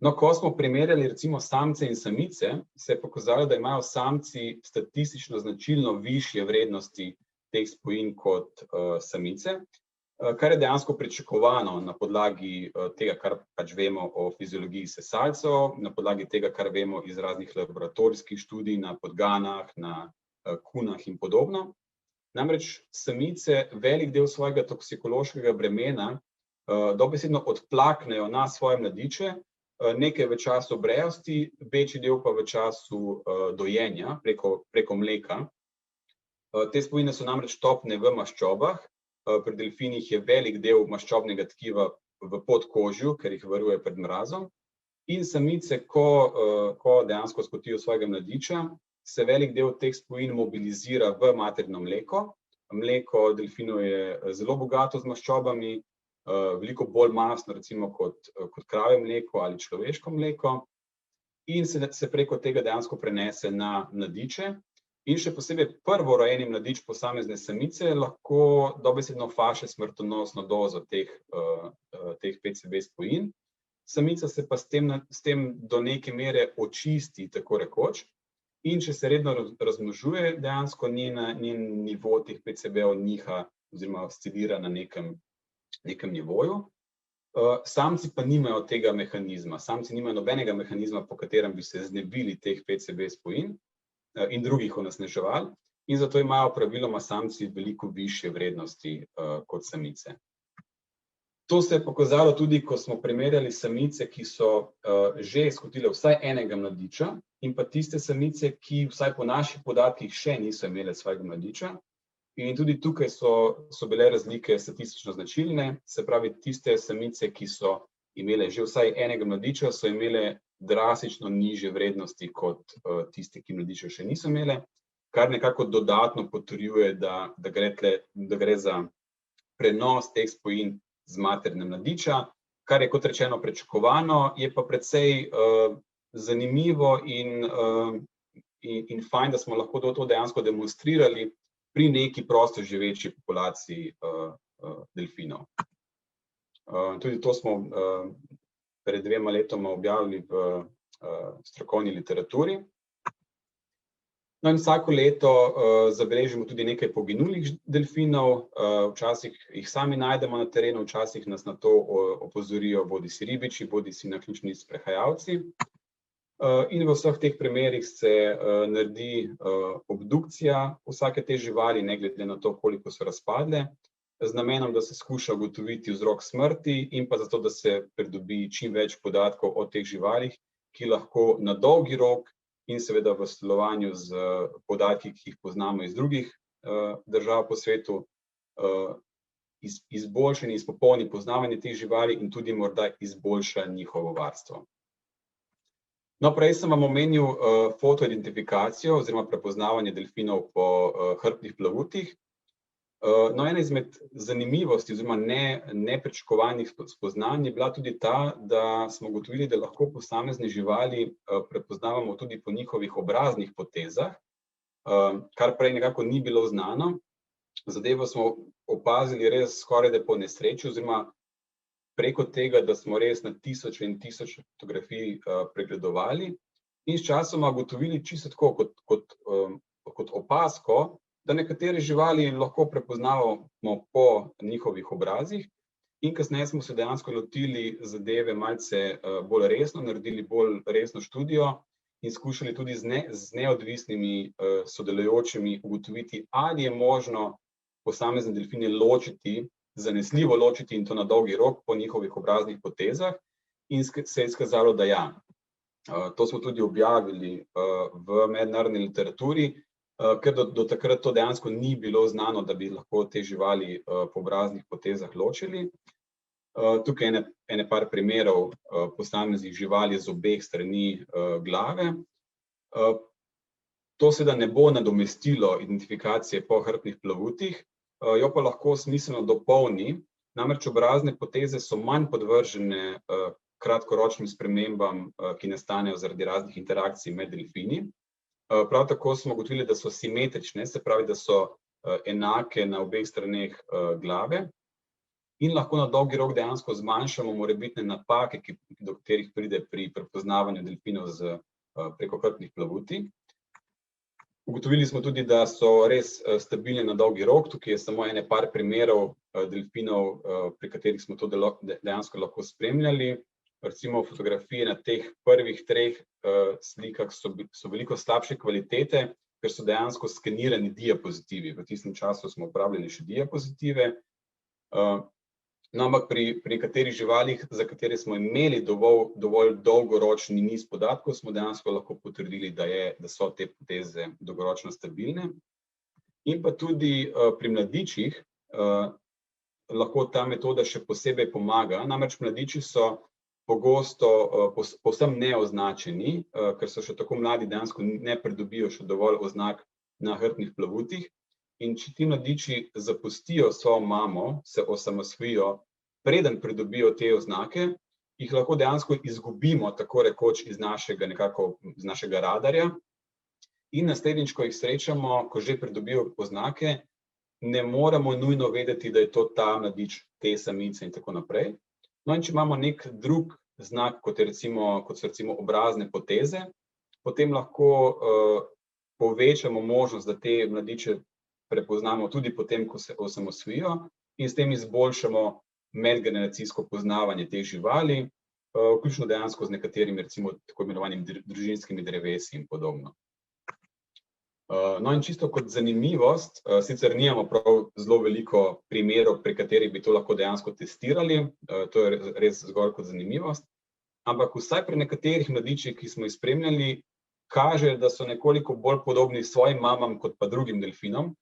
Speaker 1: No, ko smo primerjali recimo samce in samice, se je pokazalo, da imajo samci statistično značilno višje vrednosti teh spojin kot samice, kar je dejansko pričakovano na podlagi tega, kar pač vemo o fiziologiji sesalcev, na podlagi tega, kar vemo iz raznih laboratorijskih študij na podganah, na kunah in podobno. Namreč samice velik del svojega toksikološkega bremena dobesedno odplaknejo na svoje mladiče, nekaj v času brejosti, večji del pa v času dojenja preko mleka. Te spojine so namreč topne v maščobah, pri delfinih je velik del maščobnega tkiva v podkožju, ker jih varuje pred mrazom. In samice, ko dejansko skotijo svojega mladiča, se velik del teh spojin mobilizira v materno mleko. Mleko delfinov je zelo bogato z maščobami, veliko bolj mastno recimo kot kravje mleko ali človeško mleko. in se preko tega dejansko prenese na mladiče. In še posebej prvorojeni mladič posamezne samice lahko dobesedno faše smrtonosno dozo teh PCB spojin. Samica se pa s tem do neke mere očisti, tako rekoč, in če se redno razmnožuje, dejansko njen nivo teh PCB-ov niha oziroma oscilira na nekem nivoju. Samci pa nimajo tega mehanizma. Samci nimajo nobenega mehanizma, po katerem bi se znebili teh PCB spojin in drugih onesnaževal, in zato imajo praviloma samci veliko višje vrednosti kot samice. To se je pokazalo tudi, ko smo primerjali samice, ki so že skotile vsaj enega mladiča, in pa tiste samice, ki vsaj po naših podatkih še niso imele svojega mladiča. In tudi tukaj so bile razlike statistično značilne, se pravi, tiste samice, ki so imele že vsaj enega mladiča, so imele drastično nižje vrednosti kot tiste, ki mladiča še niso imele, kar nekako dodatno potrjuje, da gre za prenos teh spojin z matere na mladiča, kar je, kot rečeno, pričakovano, je pa precej zanimivo in fajn, da smo lahko to dejansko demonstrirali pri neki prosto živeči populaciji delfinov. Tudi to smo pred 2 letoma objavili v strokovni literaturi. No in vsako leto zabeležimo tudi nekaj poginulih delfinov, včasih jih sami najdemo na terenu, včasih nas na to opozorijo bodisi ribiči, bodisi naključni sprehajalci. In v vseh teh primerih se naredi obdukcija vsake te živali, ne glede na to, koliko so razpadle, z namenom, da se skuša ugotoviti vzrok smrti in pa zato, da se pridobi čim več podatkov o teh živalih, ki lahko na dolgi rok in seveda v sodelovanju z podatki, ki jih poznamo iz drugih držav po svetu, izboljša in izpopolni poznavanje teh živali in tudi morda izboljša njihovo varstvo. No, prej sem vam omenil fotoidentifikacijo oziroma prepoznavanje delfinov po hrbtnih plavutih. No, ena izmed zanimivosti oziroma nepričakovanih spoznanj je bila tudi ta, da smo ugotovili, da lahko posamezne živali prepoznavamo tudi po njihovih obraznih potezah, kar prej nekako ni bilo znano. Zadevo smo opazili res skorajda po nesreči oziroma preko tega, da smo res na tisoče in tisoče fotografij pregledovali in sčasoma ugotovili čisto tako kot opazko, da nekatere živali lahko prepoznavamo po njihovih obrazih, in kasneje smo se dejansko lotili zadeve malce bolj resno, naredili bolj resno študijo in skušali tudi z neodvisnimi sodelujočimi ugotoviti, ali je možno posamezne delfine ločiti, zanesljivo ločiti in to na dolgi rok po njihovih obraznih potezah, in se je izkazalo, da ja. To smo tudi objavili v mednarodni literaturi, ker do takrat to dejansko ni bilo znano, da bi lahko te živali po obraznih potezah ločili. Tukaj je ene par primerov posameznih živali z obeh strani glave. To seveda ne bo nadomestilo identifikacije po hrbtnih plavutih, jo pa lahko smiselno dopolni, namreč obrazne poteze so manj podvržene kratkoročnim spremembam, ki nastanejo zaradi raznih interakcij med delfini. Prav tako smo ugotovili, da so simetrične, se pravi, da so enake na obeh straneh glave in lahko na dolgi rok dejansko zmanjšamo morebitne napake, do katerih pride pri prepoznavanju delfinov preko hrbtnih plavuti. Ugotovili smo tudi, da so res stabilne na dolgi rok. Tukaj je samo ene par primerov delfinov, pri katerih smo to dejansko lahko spremljali. Recimo fotografije na teh prvih 3 slikah so veliko slabše kvalitete, ker so dejansko skenirani diapozitivi. V tistem času smo uporabljali še diapozitive. No, ampak pri nekaterih živalih, za katere smo imeli dovolj dolgoročni niz podatkov, smo dejansko lahko potrdili, da so te poteze dolgoročno stabilne. In pa tudi pri mladičih lahko ta metoda še posebej pomaga. Namreč mladiči so pogosto povsem neoznačeni, ker so še tako mladi, dejansko ne pridobijo še dovolj oznak na hrbtnih plavutih. In če ti mladiči zapustijo svojo mamo, se osamosvojijo, preden pridobijo te oznake, jih lahko dejansko izgubimo tako rekoč iz našega radarja in naslednjič, ko jih srečamo, ko že pridobijo oznake, ne moremo nujno vedeti, da je to ta mladič te samice in tako naprej. No in če imamo nek drug znak, kot so recimo obrazne poteze, potem lahko povečamo možnost, da te mladiče prepoznamo tudi potem, ko se osamosvojijo in s tem izboljšamo medgeneracijsko poznavanje teh živali, vključno dejansko z nekaterimi recimo tako imenovanimi družinskimi drevesi in podobno. No in čisto kot zanimivost, sicer nimamo prav zelo veliko primerov, pri katerih bi to lahko dejansko testirali, to je res zgolj kot zanimivost, ampak vsaj pri nekaterih mladičih, ki smo jih spremljali, kaže, da so nekoliko bolj podobni svojim mamam kot pa drugim delfinom,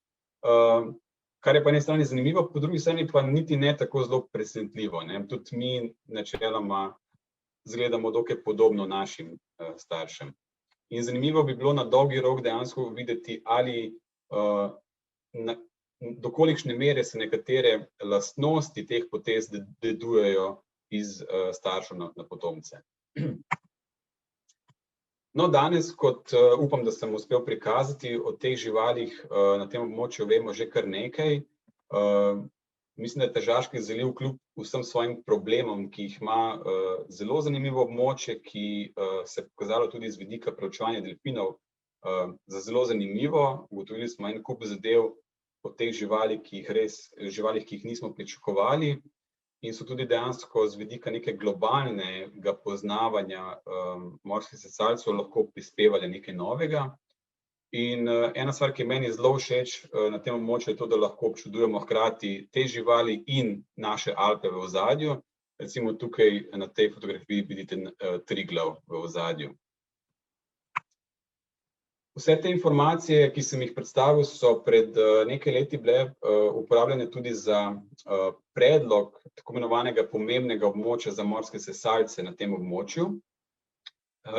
Speaker 1: kar je po eni strani zanimivo, po drugi strani pa niti ne tako zelo presenetljivo, ne. Tudi mi načeloma izgledamo dokaj podobno našim staršem. In zanimivo bi bilo na dolgi rok dejansko videti, ali do kolikšne mere se nekatere lastnosti teh potez dedujejo iz staršev na potomce. No, danes, kot upam, da sem uspel prikazati, o teh živalih na tem območju vemo že kar nekaj. Mislim, da je Tržaški zaliv kljub vsem svojim problemom, ki jih ima, zelo zanimivo območje, ki se je pokazalo tudi z vidika preučevanja delfinov za zelo zanimivo. Ugotovili smo en kup zadev o teh živalih, ki jih nismo pričakovali in so tudi dejansko z vidika neke globalnega poznavanja morskih sesalcev lahko prispevali nekaj novega. In ena stvar, ki je meni zelo všeč na tem območju, je to, da lahko občudujemo hkrati te živali in naše Alpe v ozadju. Recimo tukaj na tej fotografiji vidite Triglav v ozadju. Vse te informacije, ki sem jih predstavil, so pred nekaj leti bile uporabljene tudi za predlog tako imenovanega pomembnega območja za morske sesalce na tem območju.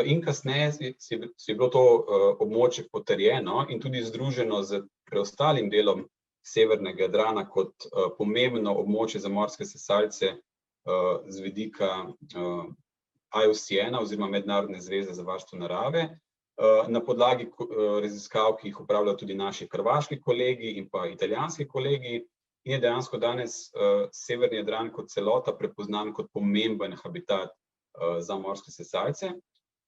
Speaker 1: In kasneje je bilo to območje potrjeno in tudi združeno z preostalim delom severnega Jadrana kot pomembno območje za morske sesalce z vidika IUCN oziroma Mednarodne zveze za varstvo narave, na podlagi raziskav, ki jih opravljajo tudi naši hrvaški kolegi in pa italijanski kolegi, in je dejansko danes severni Jadran kot celota prepoznan kot pomemben habitat za morske sesalce.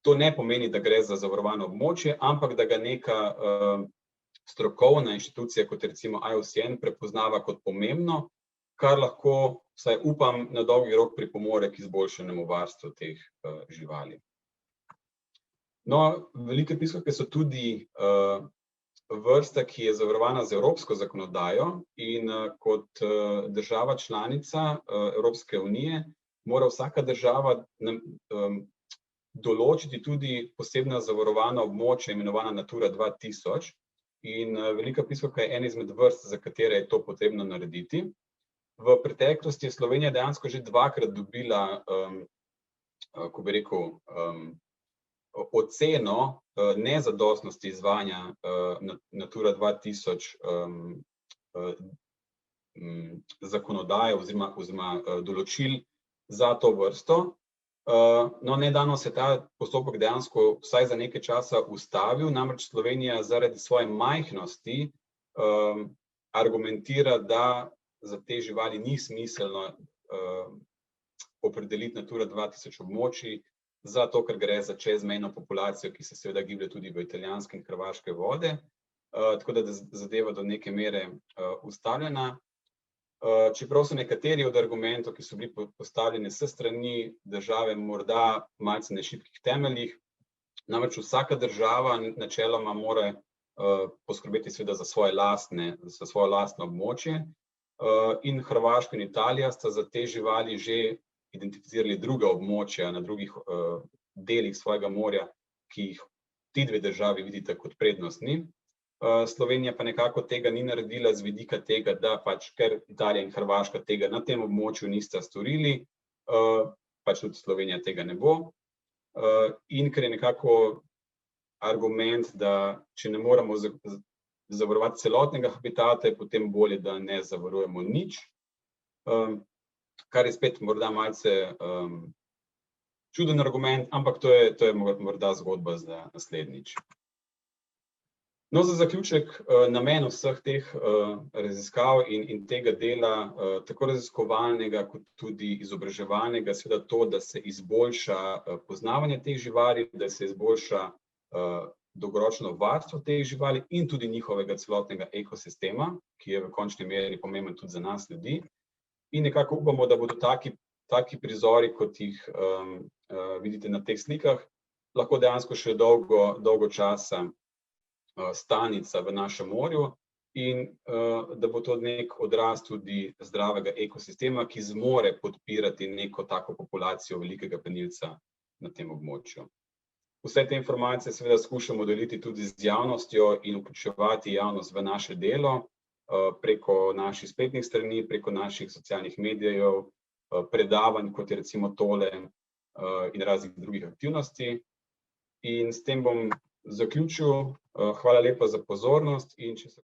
Speaker 1: To ne pomeni, da gre za zavarovano območje, ampak da ga neka strokovna inštitucija, kot recimo IUCN, prepoznava kot pomembno, kar lahko, vsaj upam, na dolgi rok pripomore k izboljšanemu varstvu teh živali. No, velike piskavke so tudi vrsta, ki je zavarovana z evropsko zakonodajo in kot država članica Evropske unije mora vsaka država določiti tudi posebna zavarovana območja, imenovana Natura 2000, in velika piskavka je ena izmed vrst, za katere je to potrebno narediti. V preteklosti je Slovenija dejansko že dvakrat dobila, ko bi rekel, oceno nezadostnosti izvajanja Natura 2000 zakonodaje oziroma določil za to vrsto. No, nedavno se je ta postopek dejansko vsaj za nekaj časa ustavil, namreč Slovenija zaradi svoje majhnosti argumentira, da za te živali ni smiselno opredeliti Natura 2000 območij, zato ker gre za čezmejno populacijo, ki se seveda giblje tudi v italijanske in hrvaške vode, tako da je zadeva do neke mere ustavljena. Čeprav so nekateri od argumentov, ki so bili postavljeni s strani države, morda malce na šibkih temeljih, namreč vsaka država načeloma mora poskrbeti seveda za svoje lastno območje, in Hrvaška in Italija sta za te živali že identificirali druga območja na drugih delih svojega morja, ki jih ti dve državi vidita kot prednostni. Slovenija pa nekako tega ni naredila z vidika tega, da pač, ker Italija in Hrvaška tega na tem območju nista storili, pač tudi Slovenija tega ne bo. In ker je nekako argument, da če ne moremo zavarovati celotnega habitata, je potem bolje, da ne zavarujemo nič, kar je spet morda malce čuden argument, ampak to je morda zgodba za naslednjič. No, za zaključek, namen vseh teh raziskav in tega dela, tako raziskovalnega kot tudi izobraževalnega, seveda to, da se izboljša poznavanje teh živali, da se izboljša dolgoročno varstvo teh živali in tudi njihovega celotnega ekosistema, ki je v končni meri pomemben tudi za nas ljudi. In nekako upamo, da bodo taki prizori, kot jih vidite na teh slikah, lahko dejansko še dolgo časa stalnica v našem morju in da bo to nek odraz tudi zdravega ekosistema, ki zmore podpirati neko tako populacijo velikega plenilca na tem območju. Vse te informacije seveda skušamo deliti tudi z javnostjo in vključevati javnost v naše delo preko naših spletnih strani, preko naših socialnih medijev, predavanj, kot je recimo tole, in raznih drugih aktivnosti. In s tem bom zaključil. Hvala lepa za pozornost in če se